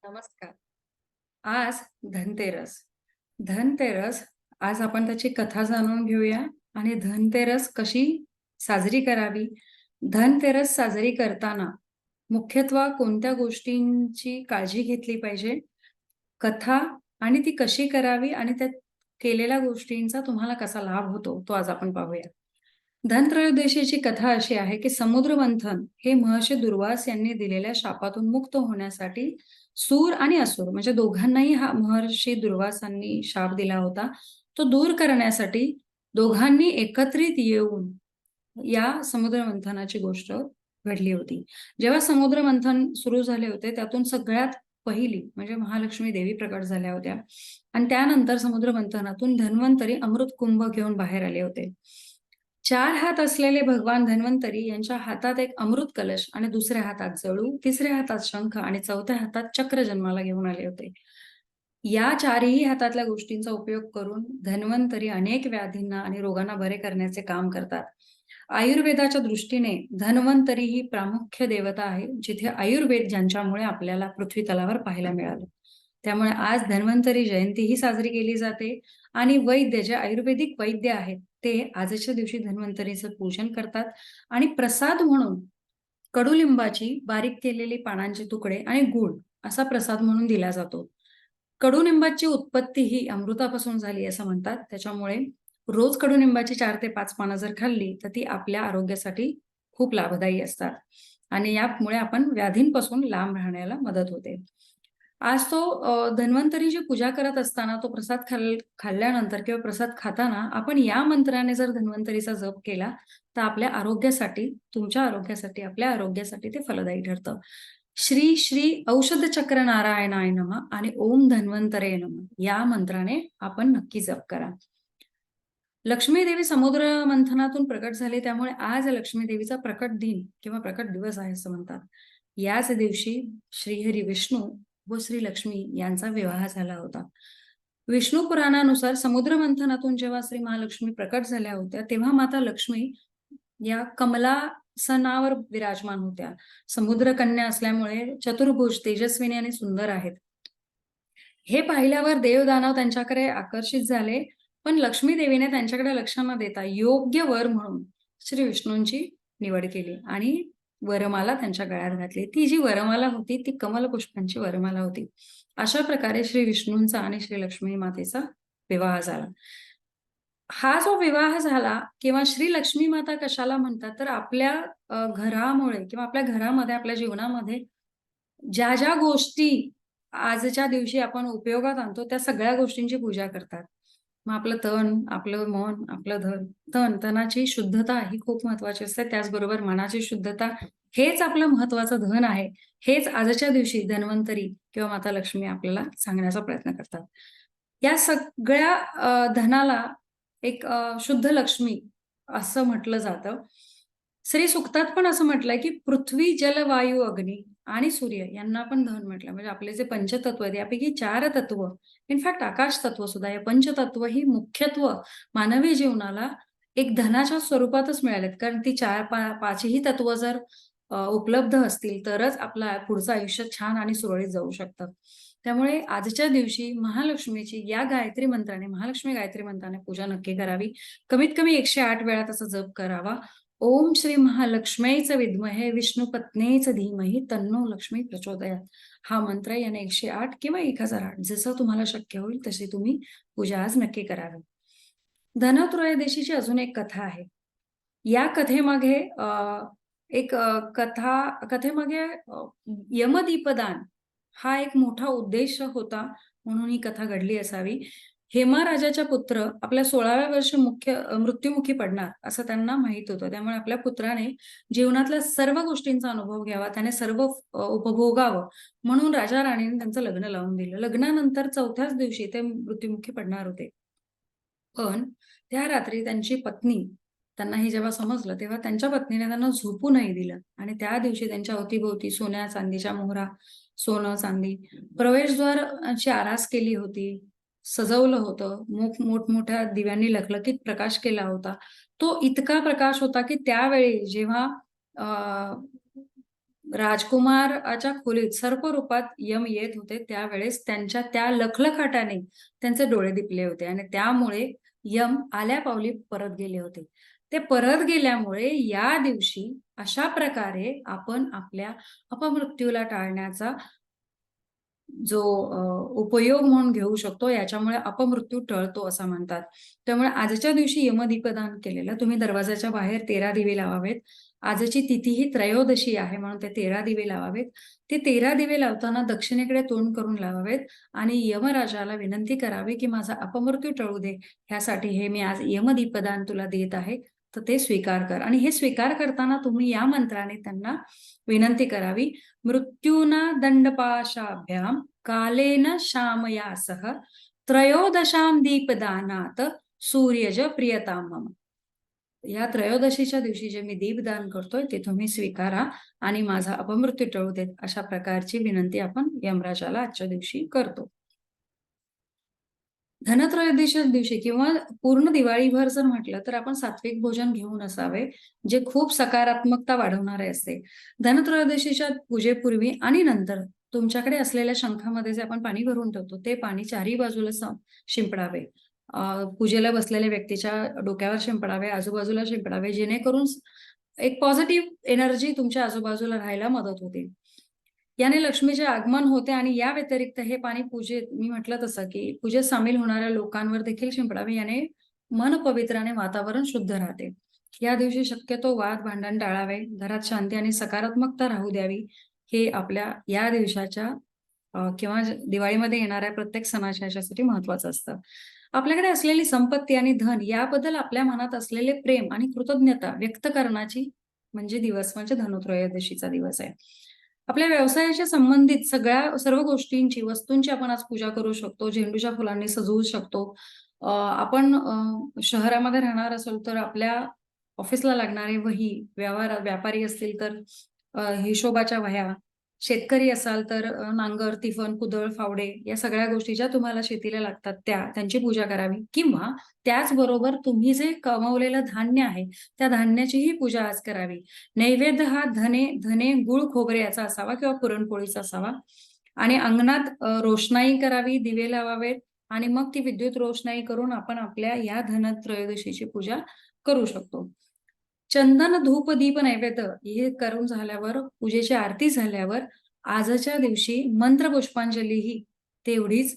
नमस्कार. आज धनतेरस. धनतेरस आज आपण त्याची कथा जाणून घेऊया आणि धनतेरस कशी साजरी करावी. धनतेरस साजरी करताना मुख्यत्वे कोणत्या गोष्टींची काळजी घेतली पाहिजे, कथा आणि ती कशी करावी आणि त्यात केलेल्या गोष्टींचा तुम्हाला कसा लाभ होतो, तो आज आपण पाहूया. धनत्रयोदशीची कथा अशी आहे, की समुद्र मंथन हे महर्षी दुर्वास यांनी दिलेल्या शापातून मुक्त होण्यासाठी सूर आणि असुर म्हणजे दोघांनाही हा महर्षी दुर्वासांनी शाप दिला होता. तो दूर करण्यासाठी दोघांनी एकत्रित येऊन या समुद्र मंथनाची गोष्ट घडली होती. जेव्हा समुद्र मंथन सुरू झाले होते, त्यातून सगळ्यात पहिली म्हणजे महालक्ष्मी देवी प्रकट झाल्या होत्या आणि त्यानंतर समुद्र मंथनातून धन्वंतरी अमृत कुंभ घेऊन बाहेर आले होते. 4 हात असलेले भगवान धन्वंतरी यांच्या हातात एक अमृत कलश आणि दुसऱ्या हातात जळू, तिसऱ्या हातात शंख आणि चौथ्या हातात चक्र जन्माला घेऊन आले होते. या चारही हातातल्या गोष्टींचा उपयोग करून धन्वंतरी अनेक व्याधींना आणि रोगांना बरे करण्याचे काम करतात. आयुर्वेदाच्या दृष्टीने धन्वंतरी ही प्रामुख्य देवता आहे, जिथे आयुर्वेद ज्यांच्यामुळे आपल्याला पृथ्वी तलावर पाहायला मिळालं. त्यामुळे आज धन्वंतरी जयंतीही साजरी केली जाते आणि वैद्य जे आयुर्वेदिक वैद्य आहेत, ते आजच्या दिवशी धन्वंतरीचं पूजन करतात आणि प्रसाद म्हणून कडुलिंबाची बारीक केलेली पानांचे तुकडे आणि गूळ असा प्रसाद म्हणून दिला जातो. कडुनिंबाची उत्पत्ती ही अमृतापासून झाली असं म्हणतात. त्याच्यामुळे रोज कडुनिंबाची 4 ते 5 पानं जर खाल्ली, तर ती आपल्या आरोग्यासाठी खूप लाभदायी असतात आणि यामुळे आपण व्याधींपासून लांब राहण्याला मदत होते. आज तो धन्वंतरीची पूजा करत असताना तो प्रसाद खाल्ल्यानंतर किंवा प्रसाद खाताना आपण या मंत्राने जर धन्वंतरीचा जप केला, तर आपल्या आरोग्यासाठी, तुमच्या आरोग्यासाठी, आपल्या आरोग्यासाठी ते फलदायी ठरतं. श्री श्री औषध चक्र नारायणाय नमः आणि ओम धन्वंतरे नमः या मंत्राने आपण नक्की जप करा. लक्ष्मी देवी समुद्र मंथनातून प्रकट झाली, त्यामुळे आज लक्ष्मी देवीचा प्रकट दिन किंवा प्रकट दिवस आहे असं म्हणतात. याच दिवशी श्रीहरी विष्णू व श्री लक्ष्मी यांचा विवाह झाला होता. विष्णू पुराणानुसार समुद्र मंथनातून जेव्हा श्री महालक्ष्मी प्रकट झाल्या होत्या, तेव्हा माता लक्ष्मी या कमलासनावर विराजमान होत्या. समुद्र कन्या असल्यामुळे चतुर्भुज, तेजस्विनी आणि सुंदर आहेत. हे पाहिल्यावर देवदानव त्यांच्याकडे आकर्षित झाले, पण लक्ष्मी देवीने त्यांच्याकडे लक्ष न देता योग्य वर म्हणून श्री विष्णूंची निवड केली आणि वरमाला त्यांच्या गळ्यात घातली. ती जी वरमाला होती ती कमल पुष्पांची वरमाला होती. अशा प्रकारे श्री विष्णूंचा आणि श्री लक्ष्मी मातेचा विवाह झाला. हा जो विवाह झाला किंवा श्री लक्ष्मी माता कशाला म्हणतात, तर आपल्या घरामुळे किंवा आपल्या घरामध्ये, आपल्या जीवनामध्ये ज्या गोष्टी आजच्या दिवशी आपण उपयोगात आणतो, त्या सगळ्या गोष्टींची पूजा करतात. मग आपलं तन, आपलं मन, आपलं धन, तनाची शुद्धता ही खूप महत्वाची असते. त्याचबरोबर मनाची शुद्धता हेच आपलं महत्वाचं धन आहे. हेच आजच्या दिवशी धन्वंतरी किंवा माता लक्ष्मी आपल्याला सांगण्याचा प्रयत्न करतात. या सगळ्या धनाला एक शुद्ध लक्ष्मी असं म्हटलं जातं. श्री सूक्तात पण असं म्हटलंय, की पृथ्वी, जल, वायू, अग्नी आणि सूर्य यांना पण धन म्हटलं. म्हणजे आपले जे पंचतत्व आहेत, यापैकी 4 तत्व, इनफॅक्ट आकाश तत्व सुद्धा, हे पंचतत्व ही मुख्यत्व मानवी जीवनाला एक धनाच्या स्वरूपातच मिळालेत. कारण ती 5ही तत्व जर उपलब्ध असतील, तरच आपलं पुढचं आयुष्य छान आणि सुरळीत जाऊ शकतं. त्यामुळे आजच्या दिवशी महालक्ष्मीची या गायत्री मंत्राने, महालक्ष्मी गायत्री मंत्राने पूजा नक्की करावी. कमीत कमी 108 वेळा त्याचा जप करावा. ओम श्री महालक्ष्मीच विद्महे विष्णुपत्नीच धीमहि तन्नो लक्ष्मी प्रचोदयात. हा मंत्र याने 108 किंवा 1008 जसं तुम्हाला शक्य होईल तशी तुम्ही पूजा आज नक्की करावी. धनत्रयोदशीची अजून एक कथा आहे. या कथेमागे कथेमागे यमदीपदान हा एक मोठा उद्देश होता, म्हणून ही कथा घडली असावी. हेमा राजाचा पुत्र आपल्या 16व्या वर्षी मृत्युमुखी पडणार असं त्यांना माहित होतं. त्यामुळे आपल्या पुत्राने जीवनातल्या सर्व गोष्टींचा अनुभव घ्यावा, त्याने सर्व उपभोगावं म्हणून राजा राणीने त्यांचं लग्न लावून दिलं. लग्नानंतर 4थ्याच दिवशी ते मृत्युमुखी पडणार होते. पण त्या रात्री त्यांची पत्नी, त्यांना हे जेव्हा समजलं, तेव्हा त्यांच्या पत्नीने त्यांना झोपू नाही दिलं आणि त्या दिवशी त्यांच्या अवतीभोवती सोन्या चांदीच्या मोहरा, सोनं, चांदी, प्रवेशद्वाराची आरास केली होती, सजवलं होतं. मोठमोठ्या दिव्यांनी लखलखीत प्रकाश केला होता. तो इतका प्रकाश होता, की त्यावेळी जेव्हा राजकुमाराच्या खोलीत सर्परूपात यम येत होते त्यावेळेस त्यांच्या त्या लखलखाटाने त्यांचे डोळे दिपले होते आणि त्यामुळे यम आल्यापावली परत गेले होते. ते परत गेल्यामुळे या दिवशी अशा प्रकारे आपण आपल्या अपमृत्यूला टाळण्याचा जो उपयोग म्हणून घेऊ शकतो, याच्यामुळे अपमृत्यू टळतो असं म्हणतात. त्यामुळे आजच्या दिवशी यमदीपदान केलेलं तुम्ही दरवाजाच्या बाहेर 13 दिवे लावावेत. आजची तिथी ही त्रयोदशी आहे म्हणून ते 13 दिवे लावावेत. ते 13 दिवे लावताना दक्षिणेकडे तोंड करून लावावेत आणि यमराजाला विनंती करावी, की माझा अपमृत्यू टळू दे. ह्यासाठी हे मी आज यमदीपदान तुला देत आहे, तर ते स्वीकार कर. आणि हे स्वीकार करताना तुम्ही या मंत्राने त्यांना विनंती करावी, मृत्यूना दंडपाशाभ्याम कालेन शामयासः त्रयोदशां दीपदानात सूर्यज प्रियतां मम. या त्रयोदशीच्या दिवशी जे मी दीपदान करतोय ते तुम्ही स्वीकारा आणि माझा अपमृत्यू टळू देत. अशा प्रकारची विनंती आपण यमराजाला आजच्या दिवशी करतो. धनत्रयोदशीच्या दिवशी किंवा पूर्ण दिवाळीभर जर म्हटलं तर आपण सात्विक भोजन घेऊन असावे, जे खूप सकारात्मकता वाढवणारे असते. धनत्रयोदशीच्या पूजेपूर्वी आणि नंतर तुमच्याकडे असलेल्या शंखामध्ये जे आपण पाणी भरून ठेवतो, ते पाणी चारही बाजूला शिंपडावे. पूजेला बसलेल्या व्यक्तीच्या डोक्यावर शिंपडावे, आजूबाजूला शिंपडावे, जेणेकरून एक पॉझिटिव्ह एनर्जी तुमच्या आजूबाजूला राहायला मदत होते. याने लक्ष्मीचे आगमन होते आणि या व्यतिरिक्त हे पाणी पूजेत मी म्हटलं तसं, की पूजेत सामील होणाऱ्या लोकांवर देखील शिंपडावे. याने मन पवित्र आणि वातावरण शुद्ध राहते. या दिवशी शक्यतो वाद-भांडण टाळावे, घरात शांती आणि सकारात्मकता राहू द्यावी. हे आपल्या या दिवसाच्या किंवा दिवाळीमध्ये येणाऱ्या प्रत्येक सणाच्या ह्याच्यासाठी महत्त्वाचं असतं. आपल्याकडे असलेली संपत्ती आणि धन याबद्दल आपल्या मनात असलेले प्रेम आणि कृतज्ञता व्यक्त करण्याची दिवस म्हणजे धनत्रयोदशीचा दिवस आहे. आपल्या व्यवसायाच्या संबंधित सर्व गोष्टींची, वस्तूंची आपण आज पूजा करू शकतो. झेंडूच्या फुलांनी सजवू शकतो. आपण शहरामध्ये राहणार असेल तर आपल्या ऑफिसला लागणारी वही, व्यापारी असतील तर हिशोबाच्या वह्या, शेतकरी असाल तर नांगर, तिफन, कुदळ, फावडे या सगळ्या गोष्टी ज्या तुम्हाला शेतीला लागतात त्यांची पूजा करावी किंवा त्याचबरोबर तुम्ही जे कमवलेलं धान्य आहे, त्या धान्याचीही पूजा आज करावी. नैवेद्य हा धने, गूळ, खोबरे याचा असावा किंवा पुरणपोळीचा असावा आणि अंगणात रोषणाई करावी, दिवे लावावेत आणि मग ती विद्युत रोषणाई करून आपण आपल्या या धनत्रयोदशीची पूजा करू शकतो. चंदन, धूप, दीप, नैवेद्य हे करून झाल्यावर, पूजेची आरती झाल्यावर आजच्या दिवशी मंत्रपुष्पांजली ही तेवढीच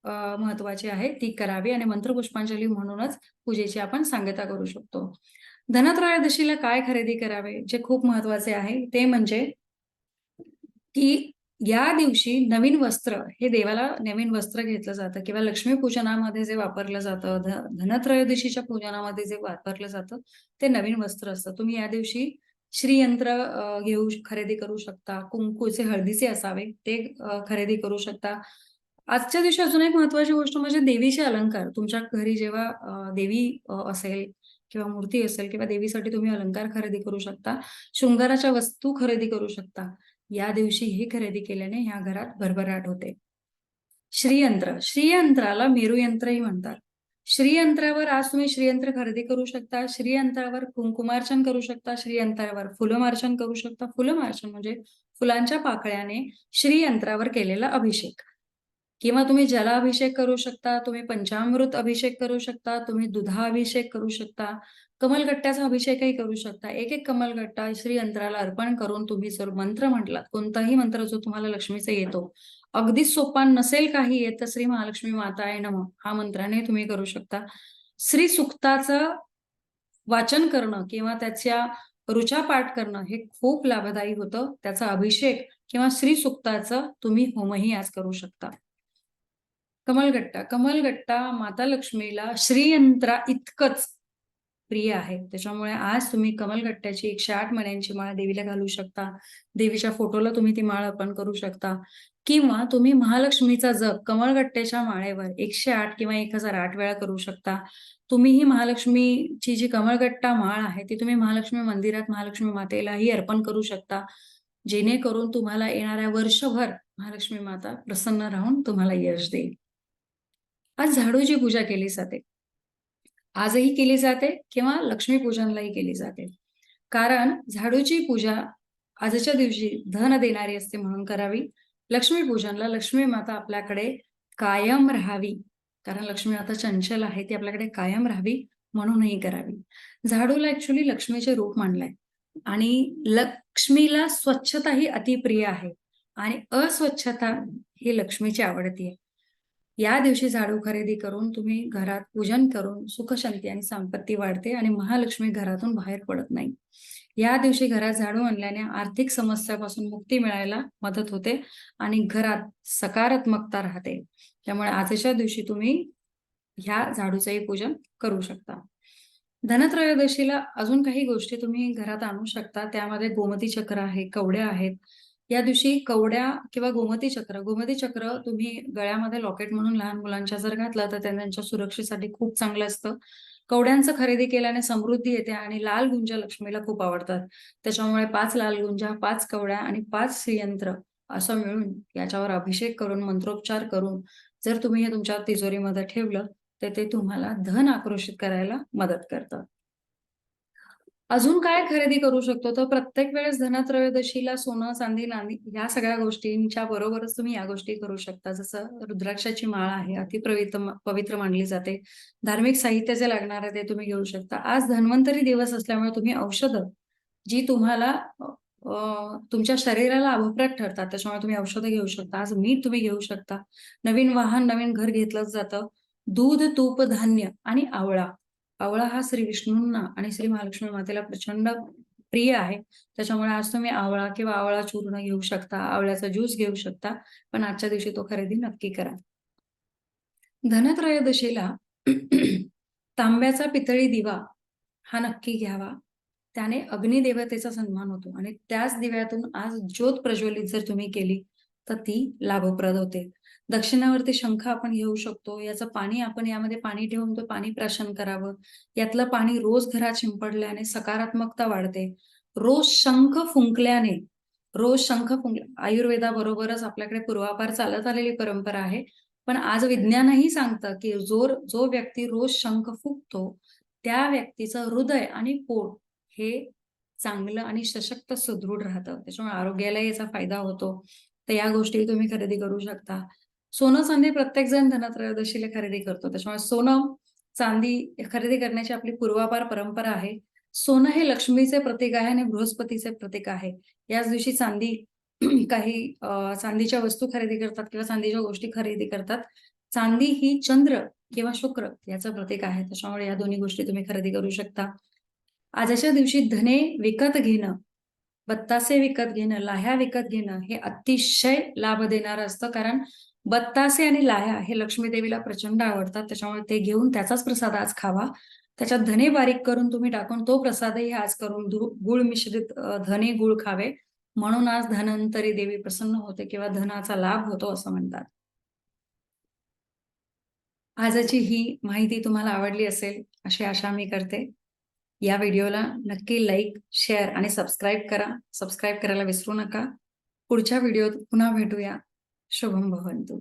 महत्वाची आहे, ती करावी आणि मंत्रपुष्पांजली म्हणूनच पूजेची आपण सांगता करू शकतो. धनत्रयोदशीला काय खरेदी करावे, जे खूप महत्वाचे आहे, ते म्हणजे की या दिवशी नवीन वस्त्र हे देवाला नवीन वस्त्र घेतलं जातं किंवा लक्ष्मीपूजनामध्ये जे वापरलं जातं, धनत्रयोदशीच्या पूजनामध्ये जे वापरलं जातं, ते नवीन वस्त्र असतं. तुम्ही या दिवशी श्रीयंत्र खरेदी करू शकता. कुंकूचे, हळदीचे असावे ते खरेदी करू शकता. आजच्या दिवशी अजून एक महत्वाची गोष्ट म्हणजे देवीचे अलंकार. तुमच्या घरी जेव्हा देवी असेल किंवा मूर्ती असेल किंवा देवीसाठी तुम्ही अलंकार खरेदी करू शकता. शृंगाराच्या वस्तू खरेदी करू शकता. या दिवशी हे खरेदी केल्याने ह्या घरात भरभराट होते. श्रीयंत्राला मेरुयंत्रही म्हणतात. श्रीयंत्रावर आज तुम्ही श्रीयंत्र खरेदी करू शकता. श्रीयंत्रावर कुंकुमार्चन करू शकता. श्रीयंत्रावर फुलमार्चन करू शकता. फुलमार्चन म्हणजे फुलांच्या पाकळ्याने श्रीयंत्रावर केलेला अभिषेक किंवा तुम्ही जलाभिषेक करू शकता, तुम्ही पंचामृत अभिषेक करू शकता, तुम्ही दुधाभिषेक करू शकता, कमलगट्ट्याचा अभिषेकही करू शकता. एक कमलगट्टा श्रीयंत्राला अर्पण करून तुम्ही जर मंत्र म्हटलात, कोणताही मंत्र जो तुम्हाला लक्ष्मीचा येतो, अगदीच सोपा नसेल काही येत तर श्री महालक्ष्मी माताय नमः हा मंत्राने तुम्ही करू शकता. श्री सुक्ताचं वाचन करणं किंवा त्याच्या ऋचा पाठ करणं हे खूप लाभदायी होतं. त्याचा अभिषेक किंवा श्री सुक्ताचं तुम्ही होमही आज करू शकता. कमलगट्टा माता लक्ष्मीला श्रीयंत्रा इतकंच प्रिय आहे. त्याच्यामुळे आज तुम्ही कमलगट्ट्याची 108 मण्यांची माळ देवीला घालू शकता. देवीच्या फोटोला तुम्ही ती माळ अर्पण करू शकता किंवा तुम्ही महालक्ष्मीचा जप कमलगट्ट्याच्या माळेवर 108 किंवा 1008 वेळा करू शकता. तुम्ही ही महालक्ष्मीची जी कमलगट्टा माळ आहे ती तुम्ही महालक्ष्मी मंदिरात महालक्ष्मी मातेलाही अर्पण करू शकता. जेणेकरून तुम्हाला येणाऱ्या वर्षभर महालक्ष्मी माता प्रसन्न राहून तुम्हाला यश देईल. आज झाडूची पूजा केली जाते. आजही केली जाते किंवा लक्ष्मीपूजनलाही केली जाते. कारण झाडूची पूजा आजच्या दिवशी धन देणारी असते म्हणून करावी. लक्ष्मीपूजनला लक्ष्मी माता आपल्याकडे कायम राहावी, कारण लक्ष्मी माता चंचल आहे, ती आपल्याकडे कायम राहावी म्हणूनही करावी. झाडूला ॲक्चुअली लक्ष्मीचे रूप मानलंय आणि लक्ष्मीला स्वच्छता ही अतिप्रिय आहे आणि अस्वच्छता ही लक्ष्मीची आवडती आहे. या दिवशी झाडू खरेदी करून तुम्ही घरात पूजन करून सुख शांती आणि संपत्ती वाढते आणि महालक्ष्मी घरातून बाहेर पडत नाही. या दिवशी घरात झाडू आणल्याने आर्थिक समस्यापासून मुक्ती मिळायला मदत होते आणि घरात सकारात्मकता राहते. त्यामुळे आजच्या दिवशी तुम्ही ह्या झाडूचंही पूजन करू शकता. धनत्रयोदशीला अजून काही गोष्टी तुम्ही घरात आणू शकता. त्यामध्ये गोमती चक्र आहे, कवड्या आहेत. या दिवशी कवड्या किंवा गोमती चक्र तुम्ही गळ्यामध्ये लॉकेट म्हणून लहान मुलांच्या जर घातलं तर त्यांच्या सुरक्षेसाठी खूप चांगलं असतं. कवड्यांचं खरेदी केल्याने समृद्धी येते आणि लाल गुंजा लक्ष्मीला खूप आवडतात. त्याच्यामुळे 5 लाल गुंजा, 5 कवड्या आणि 5 श्रीयंत्र असं मिळून याच्यावर अभिषेक करून, मंत्रोच्चार करून जर तुम्ही हे तुमच्या तिजोरीमध्ये ठेवलं, तर ते तुम्हाला धन आकर्षित करायला मदत करतं. अजून काय खरेदी करू शकतो? तर प्रत्येक वेळेस धनत्रयोदशीला सोनं, चांदी, नाणी या सगळ्या गोष्टींच्या बरोबरच तुम्ही या गोष्टी करू शकता. जसं रुद्राक्षाची माळ आहे, पवित्र मानली जाते. धार्मिक साहित्य जे लागणार आहे ते तुम्ही घेऊ शकता. आज धन्वंतरी दिवस असल्यामुळे तुम्ही औषधं जी तुम्हाला अ, तुमच्या शरीराला अभप्रद ठरतात, त्याच्यामुळे तुम्ही औषधं घेऊ शकता. आज मीठ तुम्ही घेऊ शकता. नवीन वाहन, नवीन घर घेतलंच जातं. दूध, तूप, धान्य आणि आवळा. आवळा हा श्री विष्णूंना आणि श्री महालक्ष्मी मातेला प्रचंड प्रिय आहे. त्याच्यामुळे आज तुम्ही आवळा किंवा आवळा चूर्ण घेऊ शकता, आवळ्याचा ज्यूस घेऊ शकता. पण आजच्या दिवशी तो खरेदी नक्की करा. धनत्रयोदशीला तांब्याचा पितळी दिवा हा नक्की घ्यावा. त्याने अग्निदेवतेचा सन्मान होतो आणि त्याच दिव्यातून आज ज्योत प्रज्वलित जर तुम्ही केली, तर ती लाभप्रद होते. दक्षिणावर्ती शंख आपण घेऊ शकतो. याचं पाणी आपण यामध्ये पाणी ठेवून तो पाणी प्राशन करावं. यातलं पाणी रोज घरात शिंपडल्याने सकारात्मकता वाढते. रोज शंख फुंकल्याने आयुर्वेदाबरोबरच आपल्याकडे पूर्वापार चालत आलेली परंपरा आहे. पण आज विज्ञानही सांगतं, की जो व्यक्ती रोज शंख फुंकतो, त्या व्यक्तीचं हृदय आणि पोट हे चांगलं आणि सशक्त सुदृढ राहतं. त्याच्यामुळे आरोग्यालाही याचा फायदा होतो. तर या गोष्टी तुम्ही खरेदी करू शकता. सोनं-चांदी प्रत्येकजण धनत्रयोदशीला खरेदी करतो. त्याच्यामुळे सोनं, चांदी खरेदी करण्याची आपली पूर्वापार परंपरा आहे. सोनं हे लक्ष्मीचे प्रतीक आहे आणि बृहस्पतीचे प्रतीक आहे. याच दिवशी काही चांदीच्या वस्तू खरेदी करतात किंवा चांदीच्या गोष्टी खरेदी करतात. चांदी ही चंद्र किंवा शुक्र याचं प्रतीक आहे. त्याच्यामुळे या दोन्ही गोष्टी तुम्ही खरेदी करू शकता. आजच्या दिवशी धने विकत घेणं, बत्तासे विकत घेणं, लाह्या विकत घेणं हे अतिशय लाभ देणारं असतं. कारण बत्तासे आणि लाह्या हे लक्ष्मी देवीला प्रचंड आवडतात. त्याच्यामुळे ते घेऊन त्याचाच प्रसाद आज खावा. त्याच्यात धने बारीक करून तुम्ही टाकून तो प्रसादही आज करून गूळ मिश्रित धने गूळ खावे. म्हणून आज धन्वंतरी देवी प्रसन्न होते किंवा धनाचा लाभ होतो असं म्हणतात. आजची ही माहिती तुम्हाला आवडली असेल अशी आशा मी करते. या व्हिडिओला नक्की लाईक, शेअर आणि सबस्क्राईब करा. सबस्क्राईब करायला विसरू नका. पुढच्या व्हिडिओत पुन्हा भेटूया. शुभम भवंतु.